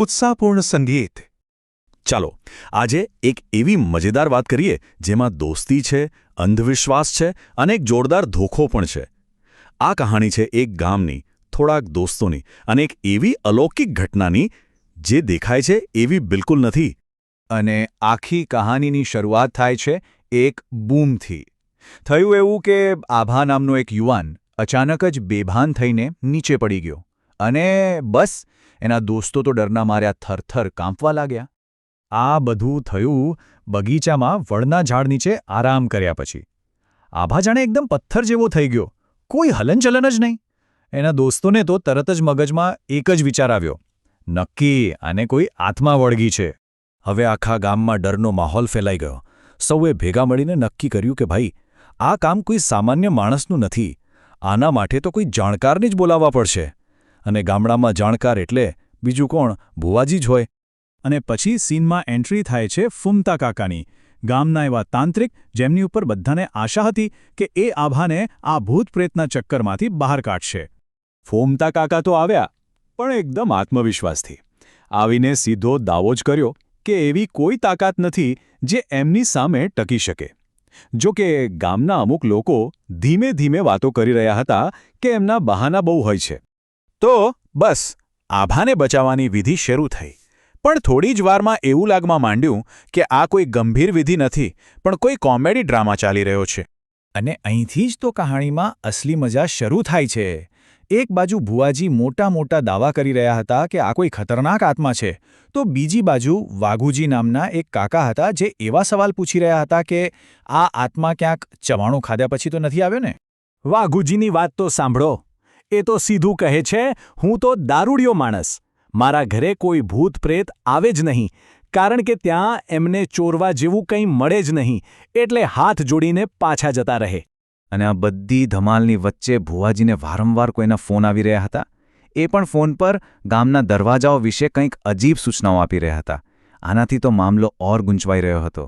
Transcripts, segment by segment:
ઉત્સાહપૂર્ણ સંગીત. ચાલો આજે એક એવી મજેદાર વાત કરીએ જેમાં દોસ્તી છે, અંધવિશ્વાસ છે અને એક જોરદાર ધોખો પણ છે. આ કહાણી છે એક ગામની, થોડાક દોસ્તોની અને એક એવી અલૌકિક ઘટનાની જે દેખાય છે એવી બિલકુલ નથી. અને આખી કહાનીની શરૂઆત થાય છે એક બૂમથી. થયું એવું કે આભા નામનો એક યુવાન અચાનક જ બેભાન થઈને નીચે પડી ગયો અને બસ એના દોસ્તો તો ડરના માર્યા થરથર કાંપવા લાગ્યા. આ બધું થયું બગીચામાં વડના ઝાડ નીચે આરામ કર્યા પછી. આભા જાણે એકદમ પથ્થર જેવો થઈ ગયો, કોઈ હલનચલન જ નહીં. એના દોસ્તોને તો તરત જ મગજમાં એક જ વિચાર આવ્યો, નક્કી આને કોઈ આત્મા વળગી છે. હવે આખા ગામમાં ડરનો માહોલ ફેલાઈ ગયો. સૌએ ભેગા મળીને નક્કી કર્યું કે ભાઈ આ કામ કોઈ સામાન્ય માણસનું નથી, આના માટે તો કોઈ જાણકારને જ બોલાવવા પડશે. અને ગામડામાં જાણકાર એટલે બીજું કોણ, ભુવાજી જ હોય. અને પછી સીનમાં એન્ટ્રી થાય છે ફૂમતા કાકાની, ગામના એવા તાંત્રિક જેમની ઉપર બધાને આશા હતી કે એ આભાને આ ભૂતપ્રેતના ચક્કરમાંથી બહાર કાઢશે. ફૂમતા કાકા તો આવ્યા, પણ એકદમ આત્મવિશ્વાસથી. આવીને સીધો દાવો જ કર્યો કે એવી કોઈ તાકાત નથી જે એમની સામે ટકી શકે. જો કે ગામના અમુક લોકો ધીમે ધીમે વાતો કરી રહ્યા હતા કે એમના બહાના બહુ હોય છે. તો બસ આભાને બચાવવાની વિધિ શરૂ થઈ. પણ થોડી જ વારમાં એવું લાગવા માંડ્યું કે આ કોઈ ગંભીર વિધિ નથી, પણ કોઈ કોમેડી ડ્રામા ચાલી રહ્યો છે. અને અહીંથી જ તો કહાણીમાં અસલી મજા શરૂ થાય છે. એક બાજુ ભુવાજી મોટા મોટા દાવા કરી રહ્યા હતા કે આ કોઈ ખતરનાક આત્મા છે, તો બીજી બાજુ વાઘુજી નામના એક કાકા હતા જે એવા સવાલ પૂછી રહ્યા હતા કે આ આત્મા ક્યાંક ચવાણું ખાધા પછી તો નથી આવ્યો ને? વાઘુજીની વાત તો સાંભળો. એ તો સીધું કહે છે, હું તો દારૂડિયો માણસ, મારા ઘરે કોઈ ભૂત પ્રેત આવે જ નહીં, કારણ કે ત્યાં એમને ચોરવા જેવું કંઈ મળે જ નહીં, એટલે હાથ જોડીને પાછા જતા રહે. અને આ બધી ધમાલની વચ્ચે ભુવાજીને વારંવાર કોઈના ફોન આવી રહ્યા હતા. એ પણ ફોન પર ગામના દરવાજાઓ વિશે કંઈક અજીબ સૂચનાઓ આપી રહ્યા હતા. આનાથી તો મામલો ઓર ગૂંચવાઈ રહ્યો હતો.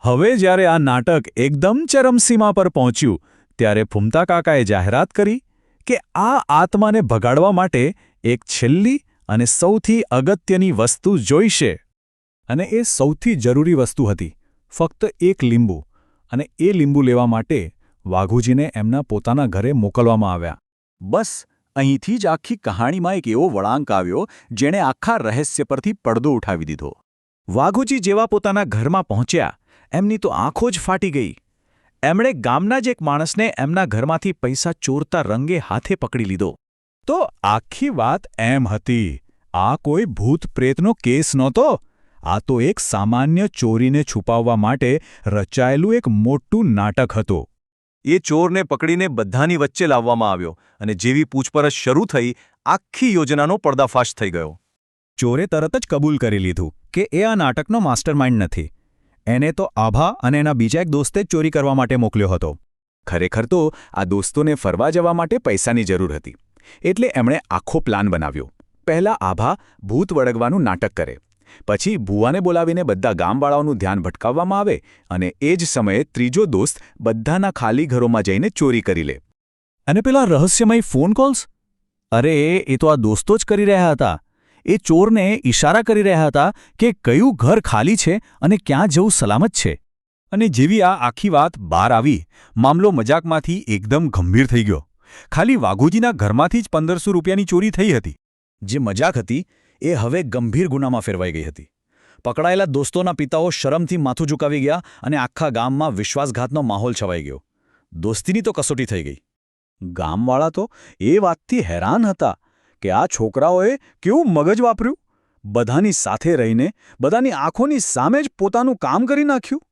હવે જ્યારે આ નાટક એકદમ ચરમસીમા પર પહોંચ્યું ત્યારે ફૂમતા કાકાએ જાહેરાત કરી કે આ આત્માને ભગાડવા માટે એક છેલ્લી અને સૌથી અગત્યની વસ્તુ જોઈશે. અને એ સૌથી જરૂરી વસ્તુ હતી ફક્ત એક લીંબુ. અને એ લીંબુ લેવા માટે વાઘુજીને એમના પોતાના ઘરે મોકલવામાં આવ્યા. બસ અહીંથી જ આખી કહાણીમાં એક એવો વળાંક આવ્યો જેણે આખા રહસ્ય પરથી પડદો ઉઠાવી દીધો. વાઘુજી જેવા પોતાના ઘરમાં પહોંચ્યા, એમની તો આંખો જ ફાટી ગઈ. એમણે ગામના જ એક માણસને એમના ઘરમાંથી પૈસા ચોરતા રંગે હાથે પકડી લીધો. તો આખી વાત એમ હતી, આ કોઈ ભૂત પ્રેતનો કેસ નહોતો. આ તો એક સામાન્ય ચોરીને છુપાવવા માટે રચાયેલું એક મોટું નાટક હતું. એ ચોરને પકડીને બધાની વચ્ચે લાવવામાં આવ્યો અને જેવી પૂછપરછ શરૂ થઈ, આખી યોજનાનો પર્દાફાશ થઈ ગયો. ચોરે તરત જ કબૂલ કરી લીધું કે એ આ નાટકનો માસ્ટરમાઇન્ડ નથી. એને તો આભા અને એના બીજા એક દોસ્તે જ ચોરી કરવા માટે મોકલ્યો હતો. ખરેખર તો આ દોસ્તોને ફરવા જવા માટે પૈસાની જરૂર હતી, એટલે એમણે આખો પ્લાન બનાવ્યો. પહેલાં આભા ભૂત વળગવાનું નાટક કરે, પછી ભુવાને બોલાવીને બધા ગામવાળાઓનું ધ્યાન ભટકાવવામાં આવે અને એ જ સમયે ત્રીજો દોસ્ત બધાના ખાલી ઘરોમાં જઈને ચોરી કરી લે. અને પેલા રહસ્યમય ફોન કોલ્સ? અરે એ તો આ દોસ્તો જ કરી રહ્યા હતા. એ ચોરને ઇશારા કરી રહ્યા હતા કે કયું ઘર ખાલી છે અને ક્યાં જવું સલામત છે. અને જેવી આ આખી વાત બહાર આવી, મામલો મજાકમાંથી એકદમ ગંભીર થઈ ગયો. ખાલી વાઘુજીના ઘરમાંથી જ 1500 રૂપિયાની ચોરી થઈ હતી. જે મજાક હતી એ હવે ગંભીર ગુનામાં ફેરવાઈ ગઈ હતી. પકડાયેલા દોસ્તોના પિતાઓ શરમથી માથું ઝુકાવી ગયા અને આખા ગામમાં વિશ્વાસઘાતનો માહોલ છવાઈ ગયો. દોસ્તીની તો કસોટી થઈ ગઈ. ગામવાળા તો એ વાતથી હેરાન હતા કે આ છોકરાઓએ કેવું મગજ વાપર્યું. બધાની સાથે રહીને, બધાની આંખોની સામે જ પોતાનું કામ કરી નાખ્યું.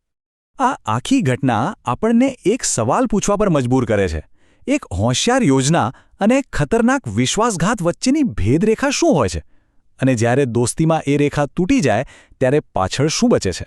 આ આખી ઘટના આપણને એક સવાલ પૂછવા પર મજબૂર કરે છે. એક હોશિયાર યોજના અને એક ખતરનાક વિશ્વાસઘાત વચ્ચેની ભેદરેખા શું હોય છે? અને જ્યારે દોસ્તીમાં એ રેખા તૂટી જાય ત્યારે પાછળ શું બચે છે?